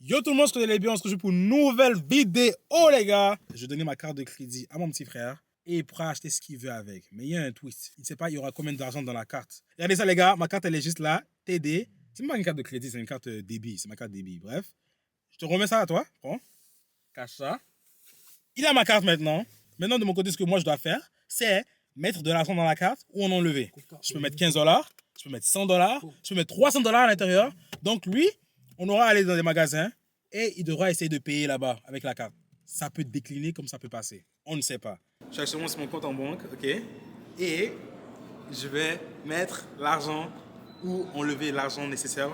Yo tout le monde, je connais les bien, on se retrouve pour une nouvelle vidéo les gars. Je vais donner ma carte de crédit à mon petit frère et il pourra acheter ce qu'il veut avec. Mais il y a un twist, il ne sait pas il y aura combien d'argent dans la carte. Regardez ça les gars, ma carte elle est juste là, TD. C'est pas une carte de crédit, c'est une carte débit, c'est ma carte débit. Bref, je te remets ça à toi, prends, cache ça. Il a ma carte maintenant. Maintenant de mon côté ce que moi je dois faire, c'est mettre de l'argent dans la carte ou en enlever. Je peux mettre $15, je peux mettre $100, je peux mettre $300 à l'intérieur. Donc lui, on aura à aller dans des magasins et il devra essayer de payer là-bas avec la carte. Ça peut décliner comme ça peut passer. On ne sait pas. Chaque seconde, c'est mon compte en banque, ok? Et je vais mettre l'argent ou enlever l'argent nécessaire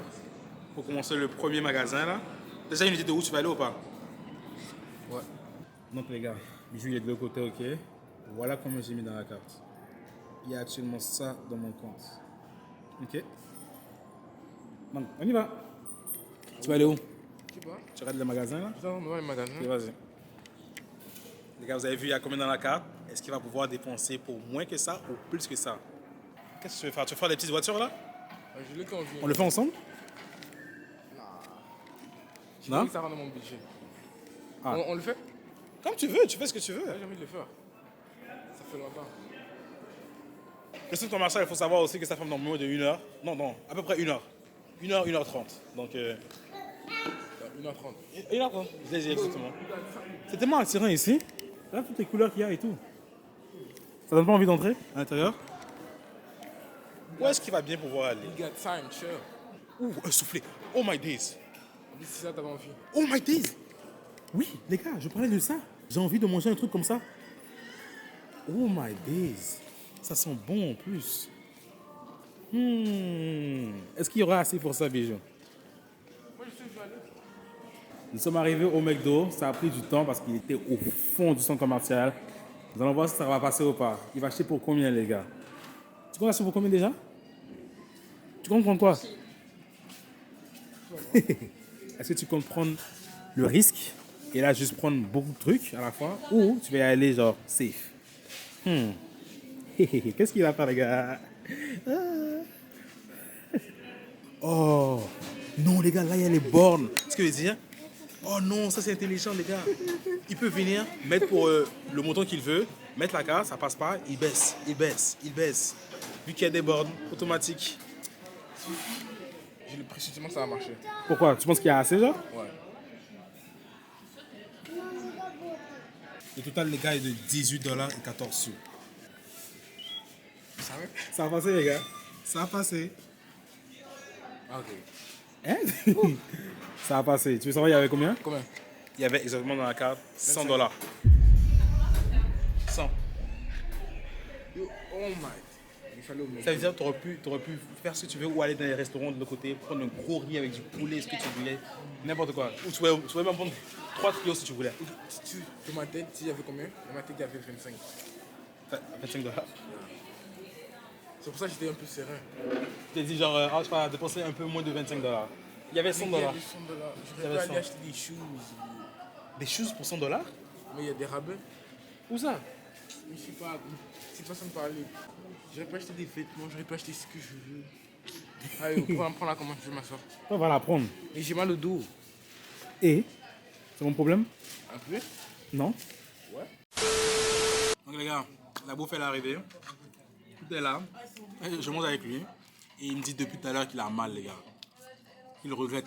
pour commencer le premier magasin là. Déjà une idée de où tu vas aller ou pas? Ouais. Donc les gars, Bijou il est de l'autre côté, ok? Voilà combien j'ai mis dans la carte. Il y a actuellement ça dans mon compte. Ok? Bon, on y va. Tu vas aller où? Tu vois? Tu regardes le magasin là? Non, on va au magasin. Ok, vas-y. Les gars, vous avez vu, il y a combien dans la carte? Est-ce qu'il va pouvoir dépenser pour moins que ça ou plus que ça? Qu'est-ce que tu veux faire? Tu veux faire des petites voitures là? Je l'ai quand On le fait ensemble? Je Non? que ça rentre dans mon budget. Ah. On le fait? Comme tu veux, tu fais ce que tu veux. Ouais, j'ai envie de le faire. Ça fait longtemps. Le centre commercial, il faut savoir aussi que ça fait dans moins de 1 heure. Non, non, à peu près 1 heure. 1 heure, 1h30. Donc, 1h30. 1h30, je l'ai dit exactement. C'est tellement attirant ici. Là, toutes les couleurs qu'il y a et tout. Ça donne pas envie d'entrer à l'intérieur? Où est-ce qu'il va bien pouvoir aller? You got time, sure. Ouh, un soufflet. Oh my days. Dis si ça t'avais envie. Oh my days. Oui, les gars, je parlais de ça. J'ai envie de manger un truc comme ça. Oh my days. Ça sent bon en plus. Est-ce qu'il y aura assez pour ça, Bijou? Moi, je sais où je vais aller. Nous sommes arrivés au McDo. Ça a pris du temps parce qu'il était au fond du centre commercial. Nous allons voir si ça va passer ou pas. Il va acheter pour combien, les gars? Tu comptes acheter pour combien déjà? Tu comptes prendre quoi? Est-ce que tu comptes prendre le risque et là juste prendre beaucoup de trucs à la fois ou tu vas y aller genre safe? Qu'est-ce qu'il va faire, les gars? Oh non, les gars, là il y a les bornes. Ce que je veux dire? Oh non, ça c'est intelligent, les gars. Il peut venir, mettre pour le montant qu'il veut, mettre la carte, ça passe pas, il baisse, il baisse, il baisse. Vu qu'il y a des bornes automatiques. J'ai le pressentiment que ça va marcher. Pourquoi? Tu penses qu'il y a assez, genre? Ouais. Le total, les gars, est de $18.14. Ça va? Ça a passé, les gars. Ça a passé. Ah, ok. Hein? Ça a passé. Tu veux savoir, il y avait combien? Combien? Il y avait exactement dans la carte $100. 100. Yo, oh my. Il fallait au mec. Ça veut dire que tu aurais pu faire ce que tu veux ou aller dans les restaurants de l'autre côté, prendre un gros riz avec du poulet, ce que tu voulais, n'importe quoi. Ou tu pouvais même prendre 3 trios si tu voulais. Dans ma tête, il y avait combien? Dans ma tête, il y avait 25. $25. C'est pour ça que j'étais un peu serein. Tu t'es dit genre, ah, je vais dépenser un peu moins de $25. Il y avait $100. Il y avait $100. Je avait vais pas 100. aller acheter des shoes. Des choses pour $100? Mais il y a des rabais. Où ça? Mais je sais pas, c'est pas ça me parler. J'aurais pas acheté des vêtements, j'aurais pas acheté ce que je veux. Allez, prends la commande, je vais m'asseoir. On va la prendre. Et j'ai mal au dos. Et? C'est mon problème? Un peu? Non? Ouais. Donc les gars, la bouffe elle est arrivée. Tout est là. Je mange avec lui. Et il me dit depuis tout à l'heure qu'il a mal, les gars. Il regrette.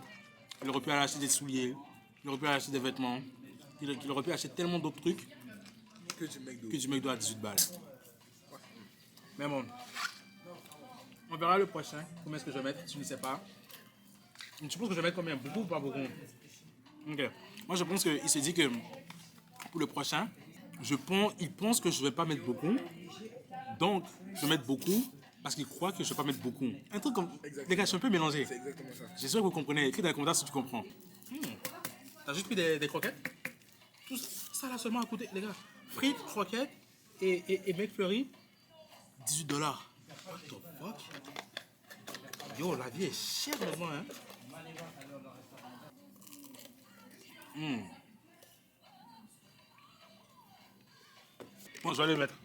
Il aurait pu aller acheter des souliers. Il aurait pu aller acheter des vêtements. Il aurait pu acheter tellement d'autres trucs Que du McDo. que du McDo à 18 balles. Mais bon. On verra le prochain. Combien est-ce que je vais mettre? Je ne sais pas. Tu penses que je vais mettre combien? Beaucoup ou pas beaucoup? Ok. Moi je pense qu'il se dit que pour le prochain, il pense que je ne vais pas mettre beaucoup. Donc je vais mettre beaucoup parce qu'il croit que je ne vais pas mettre beaucoup. Un truc comme... Les gars, je suis un peu mélangé. C'est exactement ça. J'espère que vous comprenez. Écris dans les commentaires si tu comprends. T'as juste pris des croquettes? Tout ça là seulement à côté, les gars. Frites, croquettes et McFlurry, $18. What the fuck? Yo, la vie est chère maintenant, hein? Bon, je vais aller le mettre.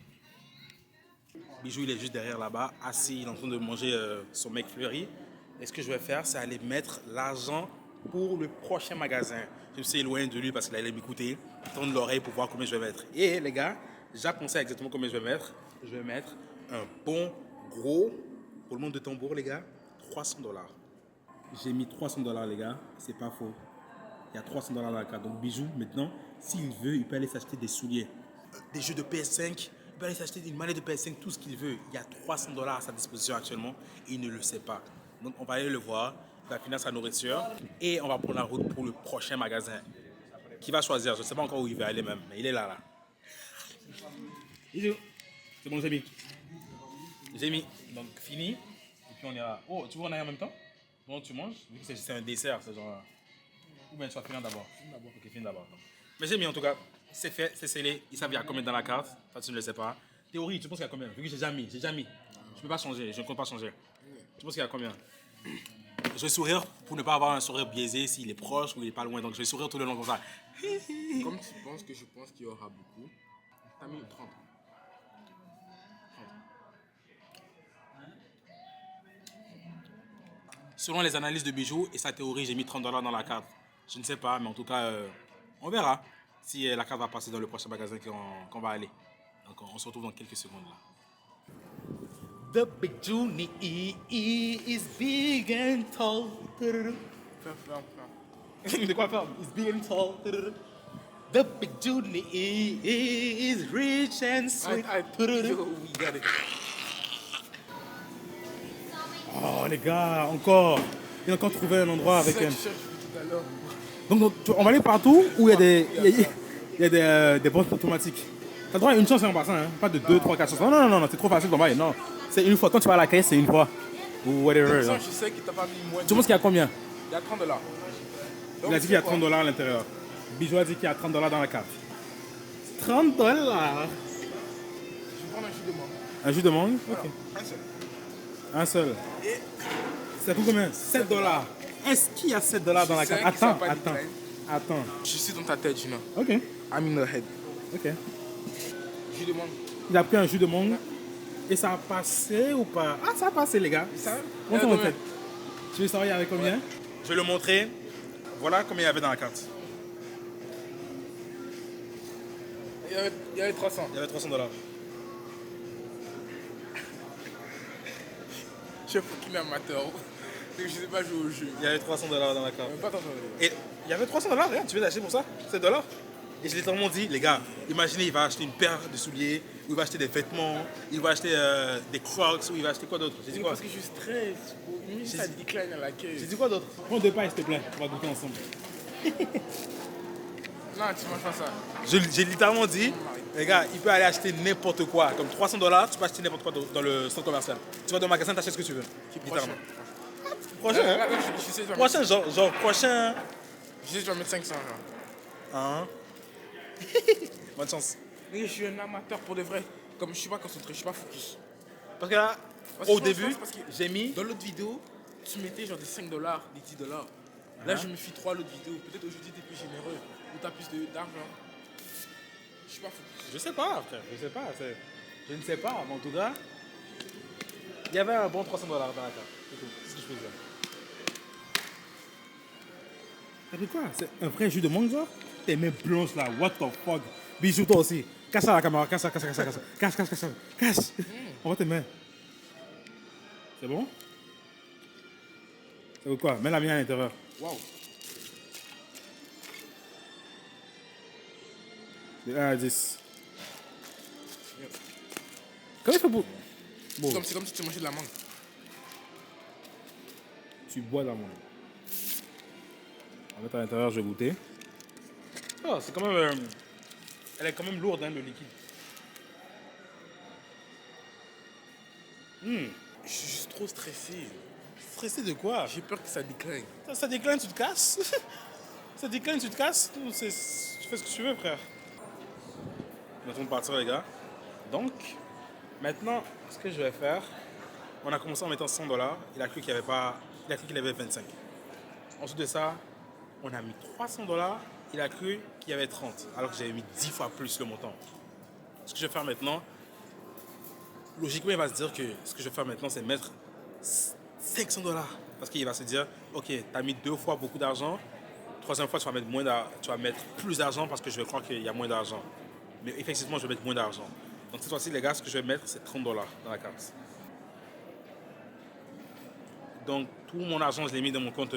Bijou, il est juste derrière là-bas, assis, il est en train de manger son McFlurry. Et ce que je vais faire, c'est aller mettre l'argent pour le prochain magasin. Je me suis éloigné de lui parce qu'il allait m'écouter, tendre l'oreille pour voir combien je vais mettre. Et les gars, j'ai pensé exactement combien je vais mettre. Je vais mettre un bon gros, pour le monde de tambour, les gars, $300. J'ai mis $300, les gars, c'est pas faux. Il y a $300 dans la carte. Donc, Bijou, maintenant, s'il veut, il peut aller s'acheter des souliers, des jeux de PS5, il peut aller s'acheter une manette de PS5, tout ce qu'il veut. Il y a $300 à sa disposition actuellement et il ne le sait pas. Donc, on va aller le voir, il va finir sa nourriture et on va prendre la route pour le prochain magasin. Qui va choisir? Je ne sais pas encore où il va aller même, mais il est là. Bisous. C'est bon, j'ai mis. J'ai mis. Donc, fini. Et puis, on ira. Oh, tu veux, on aille en même temps? Bon, tu manges? Vu que c'est un dessert, c'est genre. Ou bien tu vas finir d'abord? Ok, finis d'abord. Mais j'ai mis en tout cas, c'est fait, c'est scellé. Ils savent il y a combien dans la carte. Toi, tu ne le sais pas. Théorie, tu penses qu'il y a combien? Vu que j'ai déjà mis. Je ne peux pas changer, je ne compte pas changer. Tu penses qu'il y a combien? Je vais sourire pour ne pas avoir un sourire biaisé s'il est proche ou il est pas loin. Donc je vais sourire tout le long comme ça. Comme tu penses que je pense qu'il y aura beaucoup, t'as mis 30. Selon les analyses de Bijou et sa théorie, j'ai mis $30 dans la carte. Je ne sais pas, mais en tout cas, on verra si la carte va passer dans le prochain magasin qu'on va aller. Donc on se retrouve dans quelques secondes là. The Big Juni is big and tall. Ferme. De quoi faire? Is big and tall. The Big Juni is rich and sweet. Yo, we got it. Oh les gars, encore. Il a encore trouvé un endroit avec C'est ça un. que je cherche depuis tout à l'heure. Donc, on va aller partout où il y a des boîtes automatiques. T'as droit à une chance en passant, hein? Pas de 2, 3, 4 chances. Non, c'est trop facile d'en non. C'est une fois. Quand tu vas à la caisse, c'est une fois. Ou whatever. Je sais qu'il t'a pas mis moins de... Tu penses qu'il y a combien? Il y a $30. Il a dit qu'il y a $30 à l'intérieur. Bijou a dit qu'il y a $30 dans la carte. $30? Je vais prendre un jus de mangue. Un jus de mangue? Voilà, Ok. un seul. Un seul. Et Ça coûte combien? $7. Est-ce qu'il y a $7 dans la carte? sais que ça Attends. va pas décliner. Attends. je suis dans ta tête, you know. Ok. I'm in the head. Ok. Jus de mangue. Il a pris un jus de mangue. Et ça a passé ou pas? Ah, ça a passé, les gars. Ça Montre en tête. Tu veux savoir il y avait combien? Je vais le montrer. Voilà combien il y avait dans la carte. Il y avait 300. Il y avait $300. Je suis fucking amateur. Je sais pas jouer au jeu. Il y avait $300 dans la carte. Même pas attention. Et il y avait $300, regarde, tu veux l'acheter pour ça? $7. Et je l'ai tellement dit, les gars, imaginez, il va acheter une paire de souliers, ou il va acheter des vêtements, il va acheter des Crocs, ou il va acheter quoi d'autre? J'ai dit quoi? Parce que je stresse. Même si ça décline à la caisse. J'ai dit quoi d'autre? Prends 2 pailles, s'il te plaît, on va goûter ensemble. Non, tu manges pas ça. J'ai littéralement dit, les gars, il peut aller acheter n'importe quoi. Comme $300, tu peux acheter n'importe quoi dans le centre commercial. Tu vas dans le magasin, tu achètes ce que tu veux. Prochain. Prochain, hein? Là, je sais, je vais Prochain, genre prochain. je sais, je vais mettre 500. Genre. Hein? Bonne chance. Mais je suis un amateur pour de vrai. Comme je suis pas concentré, je suis pas focus. Parce que là, Parce que au je début, pense que j'ai mis. dans l'autre vidéo, tu mettais genre des $5, des $10. Là, je me fie 3 à l'autre vidéo. Peut-être aujourd'hui, tu es plus généreux. Ou tu as plus d'argent. Je suis pas focus. Je sais pas, frère, je sais pas. Je ne sais pas, mais en tout cas, il y avait un bon $300 dans la carte. C'est tout, c'est ce que je peux dire. T'as pris quoi? C'est un vrai jus de mangue, genre? Tes mains blanches là, what the fuck? Bijou, toi aussi. Cache ça à la caméra, cache ça. Cache. On voit tes mains. C'est bon? Ça veut quoi? Mets la mienne à l'intérieur. Waouh. De 1 à 10. Comment il fait pour. Bon, C'est comme si tu mangeais de la mangue. tu bois la mangue. On va mettre à l'intérieur, je vais goûter. Oh, c'est quand même. Elle est quand même lourde, hein, le liquide. Je suis juste trop stressé. Stressé de quoi? J'ai peur que ça décline. Ça décline, tu te casses. Ça décline, tu te casses. Tu fais ce que tu veux, frère. On est en train de partir, les gars. Donc, maintenant, ce que je vais faire, on a commencé en mettant $100. Il a cru qu'il y avait pas. Il a cru qu'il y avait 25. Ensuite de ça, on a mis $300. Il a cru qu'il y avait 30. Alors que j'avais mis 10 fois plus le montant. Ce que je vais faire maintenant, logiquement, il va se dire que ce que je vais faire maintenant, c'est mettre $500 Parce qu'il va se dire, ok, tu as mis 2 fois beaucoup d'argent, troisième fois, tu vas mettre plus d'argent parce que je vais croire qu'il y a moins d'argent. Mais effectivement, je vais mettre moins d'argent. Donc cette fois-ci, les gars, ce que je vais mettre, c'est 30 dollars dans la carte. Donc tout mon argent, je l'ai mis dans mon compte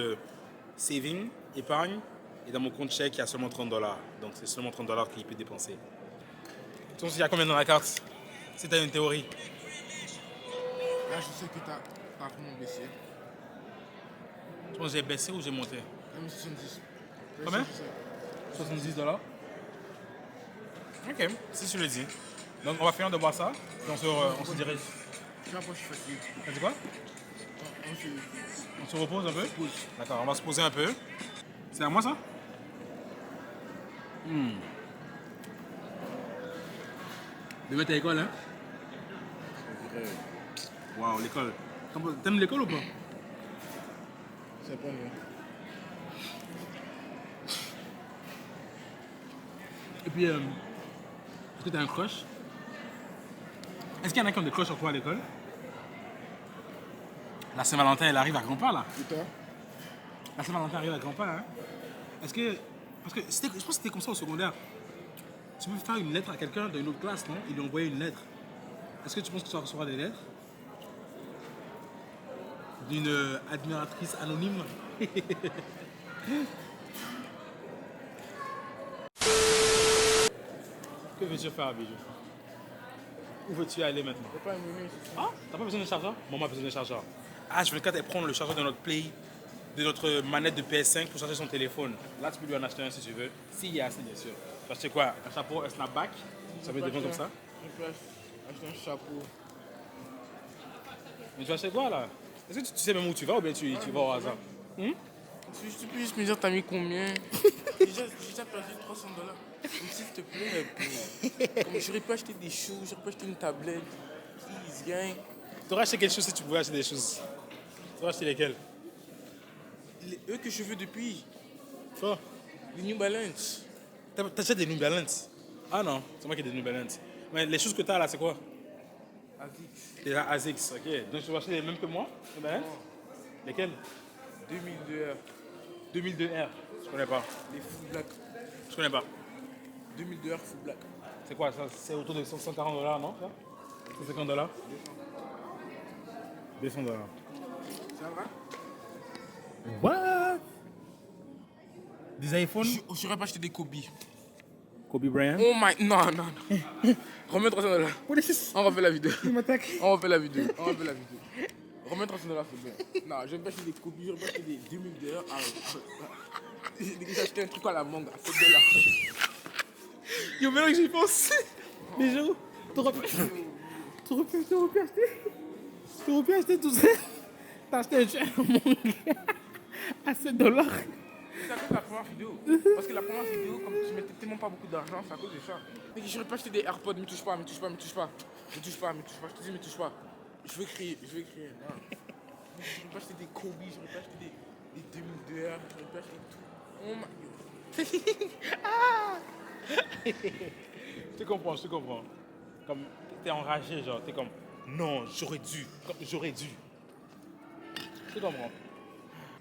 saving, épargne, et dans mon compte chèque, il y a seulement 30 dollars. Donc c'est seulement 30 dollars qu'il peut dépenser. Tu penses qu'il y a combien dans la carte? Si tu as une théorie. Là, je sais que t'as vraiment baissé. Tu penses que j'ai baissé ou j'ai monté? 70. Combien? 70 dollars. Ok, si tu le dis. Donc on va finir de boire ça, et on se dirige. Je suis fatigué. T'as dit quoi? On se repose un peu? D'accord, on va se poser un peu. C'est à moi ça? Demain t'es à l'école, hein? Waouh, l'école. T'aimes l'école ou pas? C'est pas mieux. Et puis, est-ce que t'as un crush? Est-ce qu'il y en a qui ont des crushs sur toi à l'école? La Saint-Valentin, elle arrive à grands pas là. Et toi? La Saint-Valentin arrive à grands pas, hein? Est-ce que. Parce que je pense que c'était comme ça au secondaire. Tu peux faire une lettre à quelqu'un d'une autre classe, non? Il lui envoyer une lettre. Est-ce que tu penses que tu vas recevoir des lettres? D'une admiratrice anonyme? Que veux-tu faire, Bijou? Où veux-tu aller maintenant? T'as pas un menu ici? Ah, t'as pas besoin de chargeur? Maman a besoin de chargeur. Ah, je veux quand elle prendre le chargeur de notre Play, de notre manette de PS5 pour charger son téléphone. Là, tu peux lui en acheter un si tu veux. S'il y a assez, bien sûr. Tu vas acheter quoi? Un chapeau, un snapback? Ça peut être des vendre comme ça? Je peux acheter un chapeau. Mais tu vas acheter quoi là? Est-ce que tu sais même où tu vas ou bien tu vas au hasard? Tu peux juste me dire t'as mis combien? J'ai déjà perdu 300 dollars. S'il te plaît, bro. Comme j'aurais pu acheter des choses, j'aurais pu acheter une tablette. Please, viens. Tu aurais acheté quelque chose si tu pouvais acheter des choses. Tu aurais acheté lesquelles? Eux que je veux depuis. Quoi? Les New Balance. T'achètes des New Balance? Ah non, c'est moi qui ai des New Balance. Mais les choses que t'as là, c'est quoi? Asics. T'es là, ASICS, ok. Donc tu vas acheter les mêmes que moi? New Balance? Lesquelles? 2002 R. 2002 R. Je connais pas. Les full black. Je connais pas. 2002 R full black. C'est quoi ça? C'est autour de 140 dollars, non? 150 dollars? 200 dollars. Ça va? What? Des iPhones? J'aurais pas acheté des Kobe. Kobe Bryant? Oh my. Non, non, non. Remets 300 dollars. On refait la vidéo. Il m'attaque. On refait la vidéo. On refait la vidéo. Remets 300 dollars, s'il te plaît. Non, je vais pas acheter des Kobe, je vais pas acheter des 2002 R. J'ai acheté un truc à la mangue à 7 dollars. Yo, maintenant que j'y pense. Bijou, t'aurais pu acheter tout ça. T'as acheté un manga à 7 dollars. C'est à cause de la première vidéo. Parce que la première vidéo, comme tu mettais tellement pas beaucoup d'argent, c'est à cause de ça. Mais j'aurais pas acheté des AirPods, me touche pas, me touche pas, me touche pas. Me touche pas, me touche pas. Je te dis, me touche pas. Je veux crier, je veux crier. Non. J'aurais pas acheté des Kobe, j'aurais pas acheté des 2002 R, j'aurais pas acheté tout. Oh my god. Je te comprends. Comme, t'es enragé, genre, t'es comme, non, j'aurais dû. J'aurais dû. Je comprends.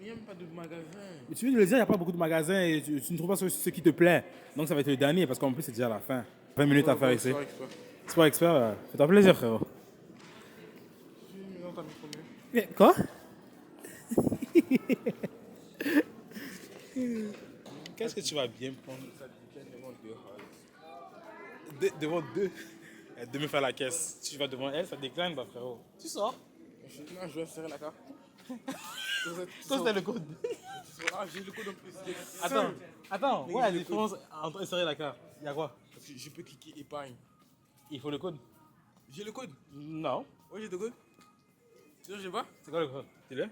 Il n'y a même pas de magasin. Mais tu viens de le dire, il n'y a pas beaucoup de magasins et tu ne trouves pas ce qui te plaît. Donc ça va être le dernier parce qu'en plus, c'est déjà la fin. 20 minutes à faire ici. Sport expert, fais-toi plaisir, frérot. Non, t'as mis combien? Quoi? Qu'est-ce que tu vas bien prendre? Devant deux. Elle devait faire la caisse. Si tu vas devant elle, ça décline, bah frérot. Tu sors. Non, je vais serrer la carte. Toi, c'était le code. Ah, j'ai le code en plus. Attends. Mais Ouais, la j'ai le différence entre insérer la carte. Il y a quoi? Parce que je peux cliquer épargne. Il faut le code. J'ai le code. Non. Oui, j'ai le code. Tu sais, je sais pas. C'est quoi le code? Tu l'as?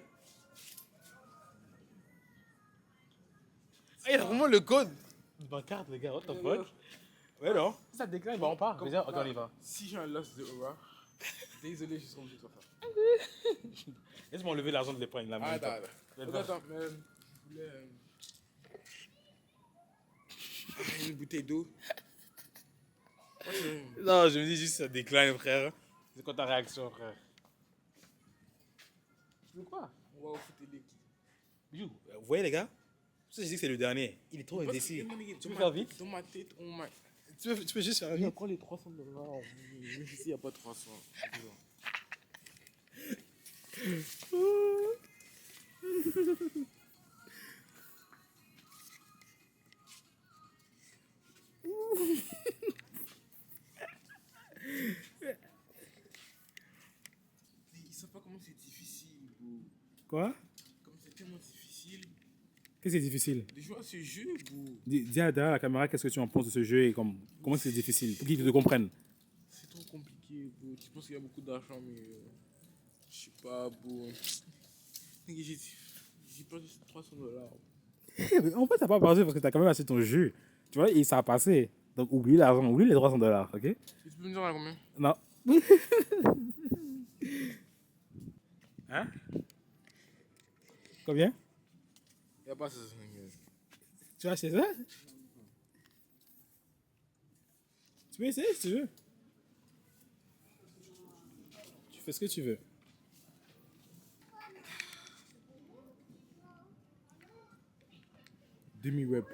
Ah, il a vraiment le code de ma carte, les gars. What the fuck? Ouais, non. Si ça décline, bah on part. Déjà, ok, on y va. Si j'ai un loss de aura, désolé, je suis obligé de faire ça. Laisse-moi enlever l'argent de l'épargne là. Attends, mais je voulais une bouteille d'eau. Non, je me dis juste ça décline, frère. C'est quoi ta réaction, frère? Tu veux quoi? va au foot télé. Bijou, vous voyez les gars? Ça, je dis que c'est le dernier. Il est trop indécis. Tu peux faire vite? Dans ma tête, on m'a. Tu peux juste faire Il y a vite? encore les 300 dollars. Même ici, il n'y a pas 300. Ils savent pas comment c'est difficile, bro. Quoi? Comme c'est tellement difficile Qu'est-ce qui est difficile? de jouer à ce jeu, bro. Dis à derrière la caméra qu'est-ce que tu en penses de ce jeu et comment c'est difficile pour qu'ils te comprennent. C'est trop compliqué, bro. Tu penses qu'il y a beaucoup d'argent, mais je sais pas, bro. J'ai perdu 300 dollars. En fait, ça n'a pas passé parce que tu as quand même acheté ton jeu. Tu vois, et ça a passé. Donc oublie l'argent, oublie les 300 dollars, ok? Tu peux me dire à combien? Non. Hein? Combien? Il n'y a pas ça. Tu vas acheter ça? Tu peux essayer si tu veux. Tu fais ce que tu veux. Demi-web.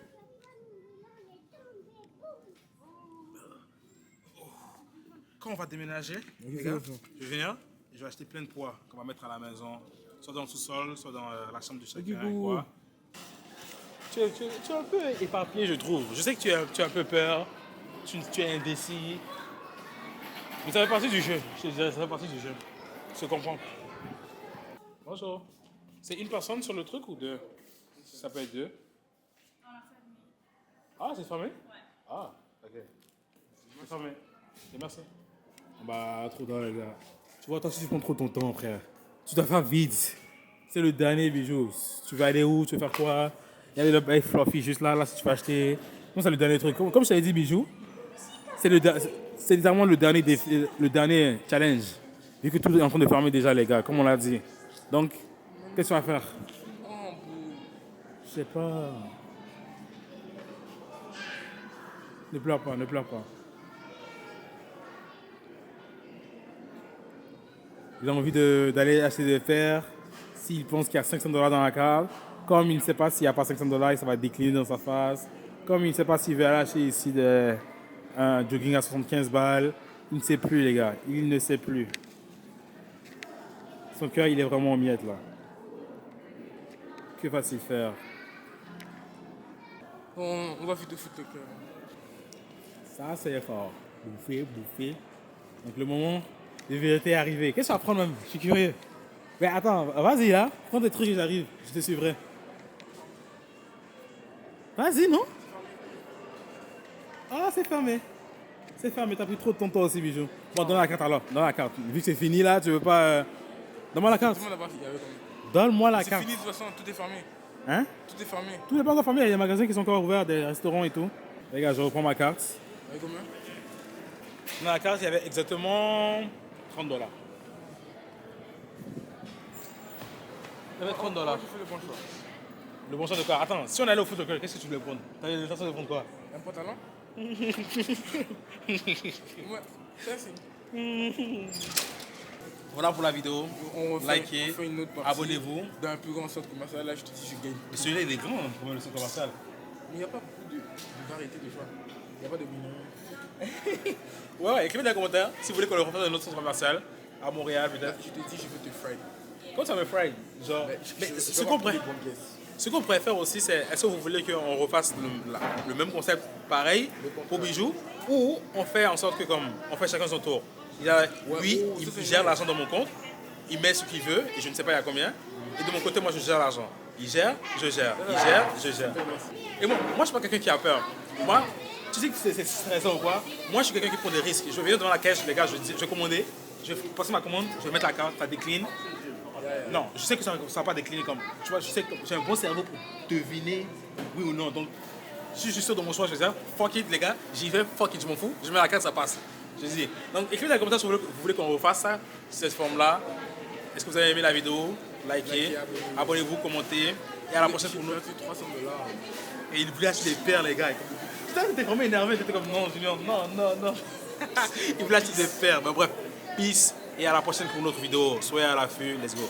Quand on va déménager, les gars, je vais venir et je vais acheter plein de poids qu'on va mettre à la maison, soit dans le sous-sol, soit dans la chambre de chacun. Quoi. Tu es un peu éparpillé, je trouve. Je sais que tu as un peu peur, tu es indécis. Mais ça fait partie du jeu, je te dirais, ça fait partie du jeu. Je comprends. Bonjour. C'est une personne sur le truc ou deux? Ça peut être deux. Ah, c'est fermé? Ouais. Ah, ok. C'est fermé. Et merci. Bah, trop tard, les gars. Tu vois, toi, si tu prends trop ton temps, frère, tu dois faire vite. C'est le dernier bijou. Tu vas aller où? Tu veux faire quoi? Il y a des bails fluffy juste là, si tu veux acheter. Non, c'est le dernier truc. Comme je t'avais dit, bijou, c'est littéralement le dernier challenge. Vu que tout est en train de fermer déjà, les gars, comme on l'a dit. Donc, qu'est-ce que tu vas faire? Je sais pas. Ne pleure pas, ne pleure pas. Il a envie d'aller acheter des fers. S'il pense qu'il y a 500 dollars dans la carte, comme il ne sait pas s'il n'y a pas 500 dollars, ça va décliner dans sa face. Comme il ne sait pas s'il veut aller acheter ici un jogging à 75 balles, il ne sait plus, les gars. Il ne sait plus. Son cœur, il est vraiment en miettes, là. Que va-t-il faire? On va vite au foot le cœur. Ça, c'est fort. Bouffer, bouffer. Donc, le moment de vérité est arrivé. Qu'est-ce que tu vas prendre, même? Je suis curieux. Mais attends, vas-y, là. Prends des trucs et j'arrive. Je te suivrai. Vas-y, non? Ah, c'est fermé. C'est fermé. T'as pris trop de ton temps aussi, bijou. Bon, donne la carte alors. Donne la carte. Vu que c'est fini, là, tu veux pas... Donne-moi la carte. Donne-moi la carte. C'est fini, de toute façon, tout est fermé. Hein? Tout est fermé. Tout n'est pas encore fermé. Il y a des magasins qui sont encore ouverts, des restaurants et tout. Les gars, je reprends ma carte. Avec combien? Dans la carte, il y avait exactement 30 dollars. Il y avait 30 dollars. Je fais le bon choix. Le bon choix de quoi? Attends, si on allait au foot, qu'est-ce que tu voulais prendre? T'avais l'intention de prendre quoi? Un pantalon? Ouais, ça c'est. Voilà pour la vidéo. On refait, Likez, on fait une autre partie. abonnez-vous. Dans un plus grand centre commercial, là je te dis, je gagne. Mais celui-là, il est grand, pour le centre commercial. Mais il n'y a pas beaucoup de variété de choix. Il n'y a pas de millions. Ouais, écrivez dans les commentaires si vous voulez qu'on le refasse dans un autre centre commercial, à Montréal peut-être. Je te dis, je veux te fry. Comment ça me fry? Genre, mais ce qu'on pourrait faire aussi, c'est est-ce que vous voulez qu'on refasse le même concept pareil pour bijoux ou on fait en sorte que comme on fait chacun son tour. Lui, il gère l'argent dans mon compte, il met ce qu'il veut et je ne sais pas il y a combien. Et de mon côté, moi je gère l'argent. Il gère, je gère. Il gère, je gère. Et moi je suis pas quelqu'un qui a peur. Moi, tu sais que c'est stressant ou quoi? Moi je suis quelqu'un qui prend des risques. Je vais venir devant la caisse, les gars, je vais commander, je vais passer ma commande, je vais mettre la carte, ça décline. Non, je sais que ça ne va pas décliner comme. Tu vois, je sais que j'ai un bon cerveau pour deviner oui ou non. Donc, si je suis sûr de mon choix, je vais dire fuck it, les gars, j'y vais, fuck it, je m'en fous. Je mets la carte, ça passe. Je dis. Donc, écrivez dans les commentaires si vous voulez qu'on refasse ça, cette forme-là. Est-ce que vous avez aimé la vidéo? Likez, abonnez-vous, commentez. Et à la prochaine pour nous. 300 dollars. Et il voulait acheter des paires, les gars. Putain, t'étais vraiment énervé. T'étais comme non, Junior, non, non, non. Il voulait acheter des paires. Mais bref, peace. Et à la prochaine pour une autre vidéo. Soyez à l'affût. Let's go.